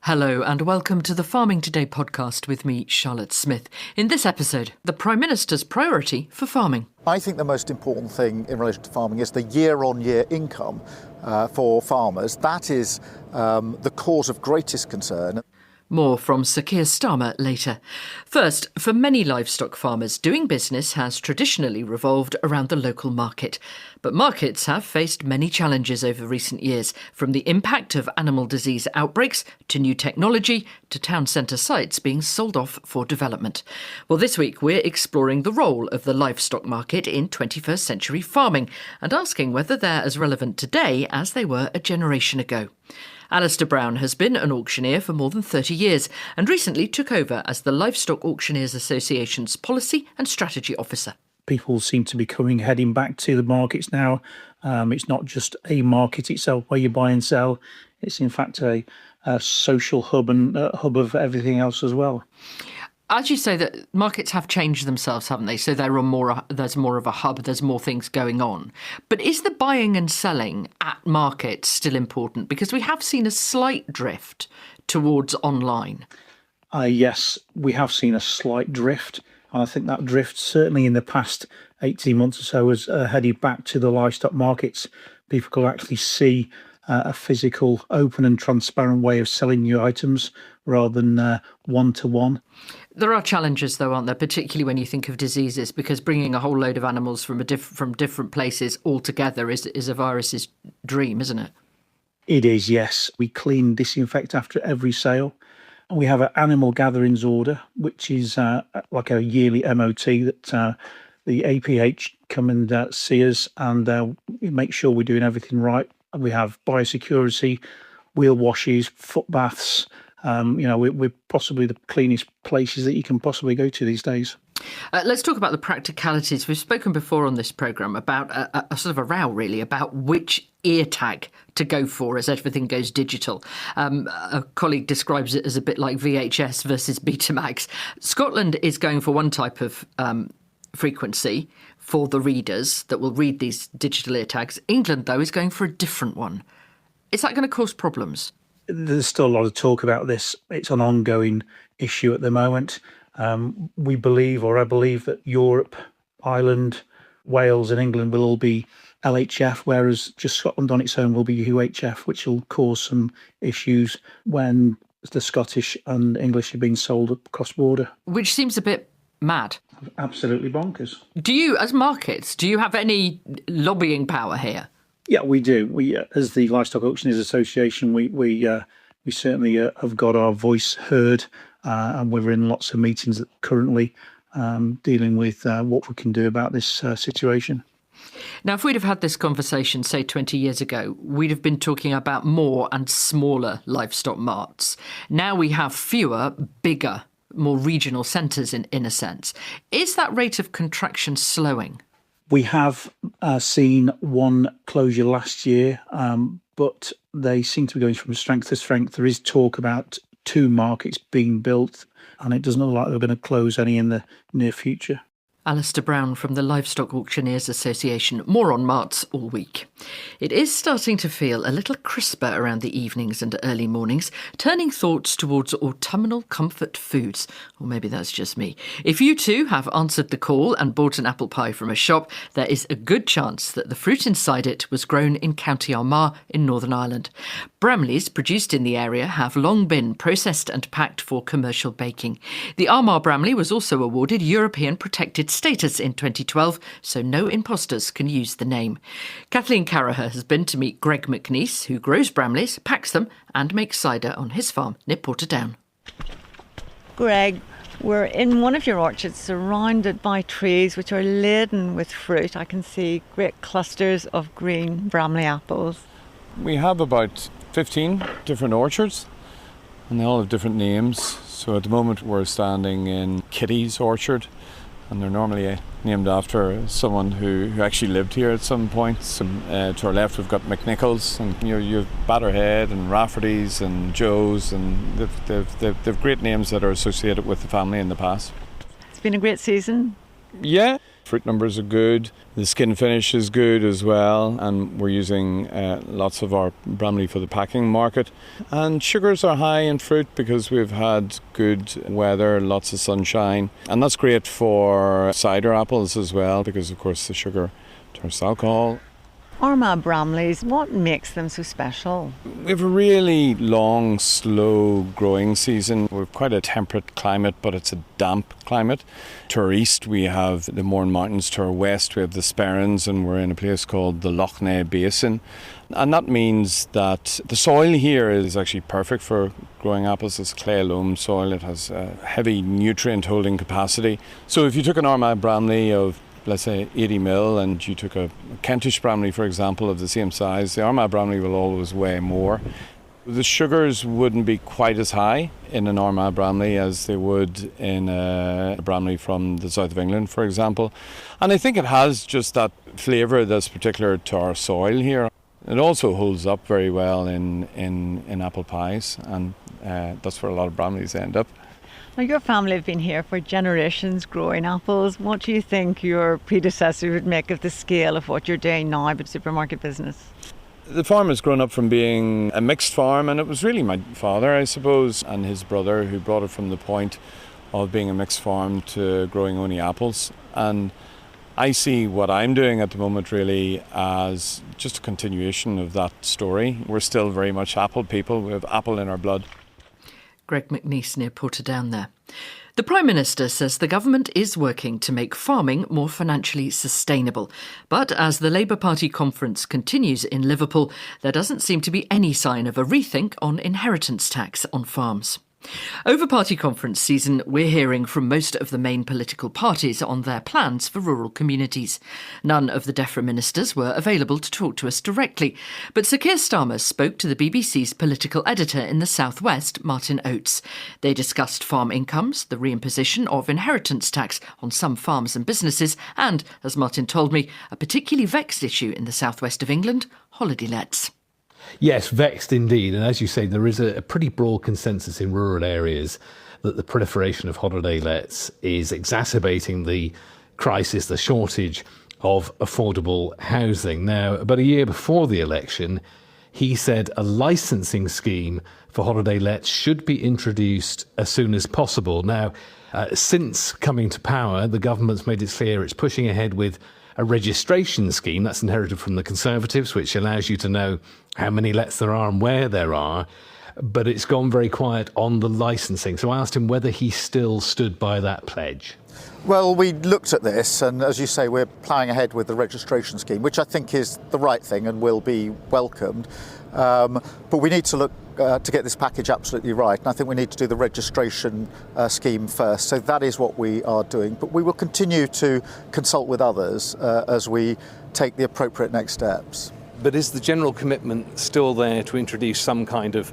Hello and welcome to the Farming Today podcast with me, Charlotte Smith. In this episode, the Prime Minister's priority for farming. I think the most important thing in relation to farming is the year-on-year income for farmers. That is the cause of greatest concern. More from Sir Keir Starmer later. First, for many livestock farmers, doing business has traditionally revolved around the local market. But markets have faced many challenges over recent years, from the impact of animal disease outbreaks to new technology to town centre sites being sold off for development. Well, this week we're exploring the role of the livestock market in 21st century farming and asking whether they're as relevant today as they were a generation ago. Alistair Brown has been an auctioneer for more than 30 years and recently took over as the Livestock Auctioneers Association's Policy and Strategy Officer. People seem to be heading back to the markets now. It's not just a market itself where you buy and sell. It's in fact a social hub and hub of everything else as well. As you say, that markets have changed themselves, haven't they? So there's more of a hub, there's more things going on. But is the buying and selling at markets still important? Because we have seen a slight drift towards online. Yes, we have seen a slight drift. And I think that drift, certainly in the past 18 months or so, has headed back to the livestock markets. People could actually see a physical, open and transparent way of selling new items rather than one-to-one. There are challenges, though, aren't there, particularly when you think of diseases, because bringing a whole load of animals from different places all together is a virus's dream, isn't it? It is, yes. We clean, disinfect after every sale. And we have an animal gatherings order, which is like a yearly MOT that the APH come and see us and make sure we're doing everything right. We have biosecurity, wheel washes, foot baths. We're possibly the cleanest places that you can possibly go to these days. Let's talk about the practicalities. We've spoken before on this programme about a sort of a row, really, about which ear tag to go for as everything goes digital. A colleague describes it as a bit like VHS versus Betamax. Scotland is going for one type of frequency for the readers that will read these digital ear tags. England, though, is going for a different one. Is that going to cause problems? There's still a lot of talk about this. It's an ongoing issue at the moment. I believe that Europe, Ireland, Wales and England will all be LHF, whereas just Scotland on its own will be UHF, which will cause some issues when the Scottish and English are being sold across border. Which seems a bit mad. Absolutely bonkers. Do you, as markets, have any lobbying power here? Yeah, we do. We, as the Livestock Auctioneers Association, we certainly have got our voice heard, and we're in lots of meetings currently dealing with what we can do about this situation. Now, if we'd have had this conversation, say, 20 years ago, we'd have been talking about more and smaller livestock marts. Now we have fewer, bigger, more regional centres in a sense. Is that rate of contraction slowing? We have seen one closure last year, but they seem to be going from strength to strength. There is talk about 2 markets being built, and it doesn't look like they're going to close any in the near future. Alistair Brown from the Livestock Auctioneers Association. More on marts all week. It is starting to feel a little crisper around the evenings and early mornings, turning thoughts towards autumnal comfort foods. Or maybe that's just me. If you too have answered the call and bought an apple pie from a shop, there is a good chance that the fruit inside it was grown in County Armagh in Northern Ireland. Bramleys produced in the area have long been processed and packed for commercial baking. The Armagh Bramley was also awarded European Protected Status in 2012, so no imposters can use the name. Kathleen Carraher has been to meet Greg McNeice, who grows Bramleys, packs them and makes cider on his farm near Portadown. Greg, we're in one of your orchards surrounded by trees which are laden with fruit. I can see great clusters of green Bramley apples. We have about 15 different orchards and they all have different names. So at the moment we're standing in Kitty's orchard, and they're normally named after someone who actually lived here at some point. To our left we've got McNichol's, and you've Batterhead and Rafferty's and Joe's, and they've great names that are associated with the family in the past. It's been a great season. Yeah, Fruit numbers are good, the skin finish is good as well, and we're using lots of our Bramley for the packing market. And sugars are high in fruit because we've had good weather, lots of sunshine, and that's great for cider apples as well because of course the sugar turns to alcohol. Armagh Bramleys, what makes them so special? We have a really long, slow growing season. We've quite a temperate climate, but it's a damp climate. To our east, we have the Mourne Mountains. To our west, we have the Sperrins, and we're in a place called the Lough Neagh Basin. And that means that the soil here is actually perfect for growing apples. It's clay loam soil. It has a heavy nutrient holding capacity. So if you took an Armagh Bramley of let's say 80 mil, and you took a Kentish Bramley, for example, of the same size, the Armagh Bramley will always weigh more. The sugars wouldn't be quite as high in an Armagh Bramley as they would in a Bramley from the south of England, for example. And I think it has just that flavour that's particular to our soil here. It also holds up very well in apple pies, and that's where a lot of Bramleys end up. Now, your family have been here for generations growing apples. What do you think your predecessor would make of the scale of what you're doing now with supermarket business? The farm has grown up from being a mixed farm, and it was really my father, I suppose, and his brother who brought it from the point of being a mixed farm to growing only apples. And I see what I'm doing at the moment really as just a continuation of that story. We're still very much apple people. We have apple in our blood. Greg McNeice near Portadown there. The Prime Minister says the government is working to make farming more financially sustainable. But as the Labour Party conference continues in Liverpool, there doesn't seem to be any sign of a rethink on inheritance tax on farms. Over party conference season, we're hearing from most of the main political parties on their plans for rural communities. None of the DEFRA ministers were available to talk to us directly, but Sir Keir Starmer spoke to the BBC's political editor in the South West, Martin Oates. They discussed farm incomes, the reimposition of inheritance tax on some farms and businesses, and, as Martin told me, a particularly vexed issue in the South West of England, holiday lets. Yes, vexed indeed. And as you say, there is a pretty broad consensus in rural areas that the proliferation of holiday lets is exacerbating the crisis, the shortage of affordable housing. Now, about a year before the election, he said a licensing scheme for holiday lets should be introduced as soon as possible. Now, since coming to power, the government's made it clear it's pushing ahead with a registration scheme that's inherited from the Conservatives, which allows you to know how many lets there are and where there are. But it's gone very quiet on the licensing. So I asked him whether he still stood by that pledge. Well, we looked at this, and as you say, we're ploughing ahead with the registration scheme, which I think is the right thing and will be welcomed. But we need to look to get this package absolutely right, and I think we need to do the registration scheme first. So that is what we are doing. But we will continue to consult with others as we take the appropriate next steps. But is the general commitment still there to introduce some kind of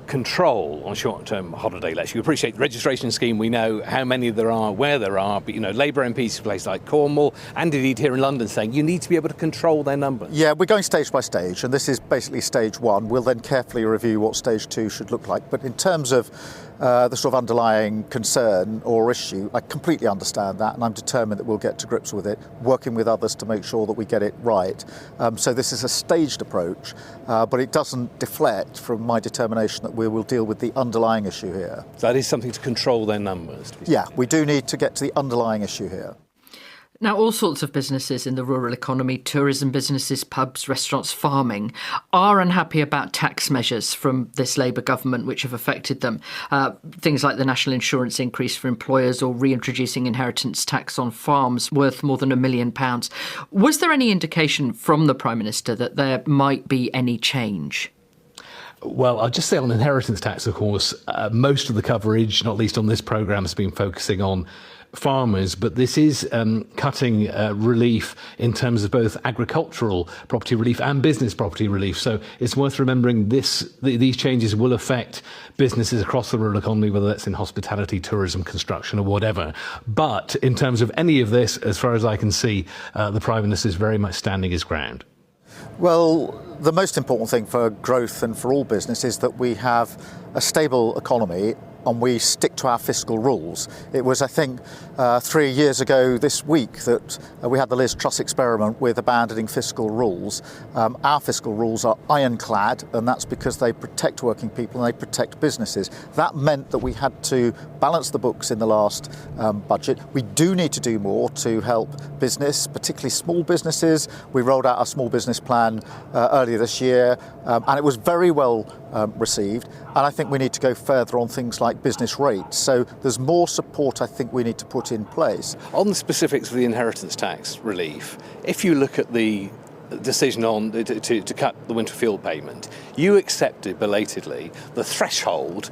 control on short-term holiday lets? You appreciate the registration scheme, we know how many there are, where there are, but Labour MPs in places like Cornwall and indeed here in London saying you need to be able to control their numbers. Yeah, we're going stage by stage, and this is basically stage one. We'll then carefully review what stage two should look like. But in terms of the sort of underlying concern or issue, I completely understand that, and I'm determined that we'll get to grips with it, working with others to make sure that we get it right. So this is a staged approach, but it doesn't deflect from my determination that we will deal with the underlying issue here. So that is something to control their numbers? Yeah, we do need to get to the underlying issue here. Now, all sorts of businesses in the rural economy, tourism businesses, pubs, restaurants, farming, are unhappy about tax measures from this Labour government which have affected them. Things like the national insurance increase for employers or reintroducing inheritance tax on farms worth more than £1 million. Was there any indication from the Prime Minister that there might be any change? Well, I'll just say on inheritance tax, of course, most of the coverage, not least on this programme, has been focusing on farmers, but this is cutting relief in terms of both agricultural property relief and business property relief. So it's worth remembering these changes will affect businesses across the rural economy, whether that's in hospitality, tourism, construction or whatever. But in terms of any of this, as far as I can see, the Prime Minister is very much standing his ground. Well, the most important thing for growth and for all business is that we have a stable economy and we stick to our fiscal rules. It was, I think, 3 years ago this week that we had the Liz Truss experiment with abandoning fiscal rules. Our fiscal rules are ironclad, and that's because they protect working people and they protect businesses. That meant that we had to balance the books in the last budget. We do need to do more to help business, particularly small businesses. We rolled out our small business plan earlier this year, and it was very well received. And I think we need to go further on things like business rates. So there's more support I think we need to put in place. On the specifics of the inheritance tax relief, if you look at the decision on to cut the winter fuel payment, you accepted belatedly the threshold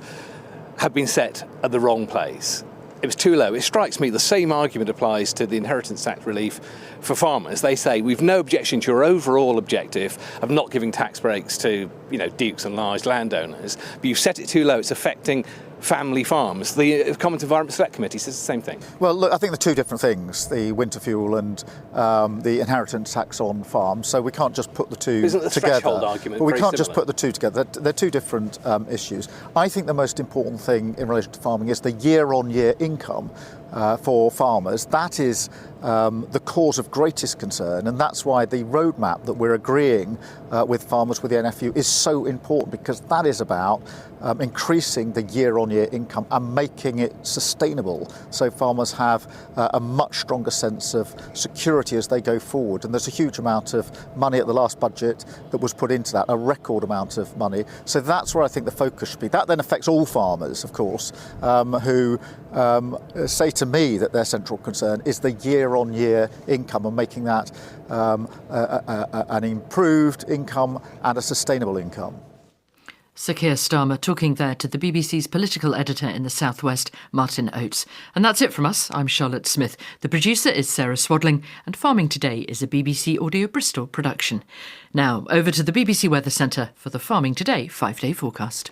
had been set at the wrong place. It was too low. It strikes me the same argument applies to the inheritance tax relief for farmers. They say we've no objection to your overall objective of not giving tax breaks to, dukes and large landowners, but you've set it too low. It's affecting family farms. The Commons Environment Select Committee says the same thing. Well, look, I think they're two different things, the winter fuel and the inheritance tax on farms. So we can't just put the two Isn't the together. threshold argument But we very can't just similar? put the two together. They're two different issues. I think the most important thing in relation to farming is the year-on-year income for farmers. That is the cause of greatest concern, and that's why the roadmap that we're agreeing with farmers, with the NFU, is so important, because that is about increasing the year-on-year income and making it sustainable, so farmers have a much stronger sense of security as they go forward. And there's a huge amount of money at the last budget that was put into that, a record amount of money. So that's where I think the focus should be. That then affects all farmers, of course, who say to me that their central concern is the year-on-year income and making that an improved income and a sustainable income. Sir Keir Starmer talking there to the BBC's political editor in the Southwest, Martin Oates. And that's it from us. I'm Charlotte Smith. The producer is Sarah Swadling, and Farming Today is a BBC Audio Bristol production. Now, over to the BBC Weather Centre for the Farming Today 5-day forecast.